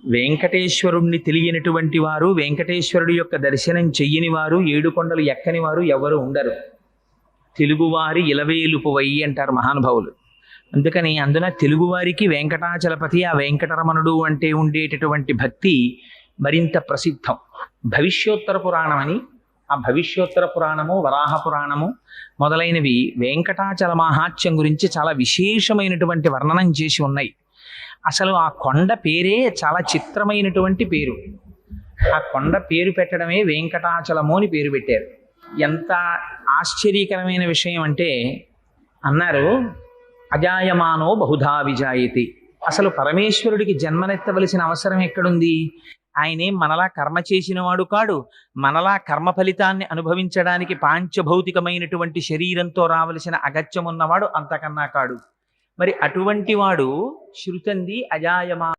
వెంకటేశ్వరుణ్ణి తెలియనటువంటి వారు, వెంకటేశ్వరుడి యొక్క దర్శనం చెయ్యని వారు, ఏడుకొండలు ఎక్కని వారు ఎవరు ఉండరు. తెలుగువారి ఇలవేలుపువై అంటారు మహానుభావులు. అందుకని అందున తెలుగువారికి వెంకటాచలపతి, ఆ వెంకటరమణుడు అంటే ఉండేటటువంటి భక్తి మరింత ప్రసిద్ధం. భవిష్యోత్తర పురాణం అని, ఆ భవిష్యోత్తర పురాణము, వరాహ పురాణము మొదలైనవి వెంకటాచల మహాత్యం గురించి చాలా విశేషమైనటువంటి వర్ణనం చేసి ఉన్నాయి. అసలు ఆ కొండ పేరే చాలా చిత్రమైనటువంటి పేరు. ఆ కొండ పేరు పెట్టడమే వెంకటాచలము అని పేరు పెట్టారు. ఎంత ఆశ్చర్యకరమైన విషయం అంటే, అన్నారు అజాయమానో బహుధా విజాయతి. అసలు పరమేశ్వరుడికి జన్మనెత్తవలసిన అవసరం ఎక్కడుంది? ఆయనేం మనలా కర్మ చేసినవాడు కాడు. మనలా కర్మ ఫలితాన్ని అనుభవించడానికి పాంచభౌతికమైనటువంటి శరీరంతో రావలసిన అగత్యం ఉన్నవాడు అంతకన్నా కాడు. మరి అటువంటి వాడు శృతంది అజాయమా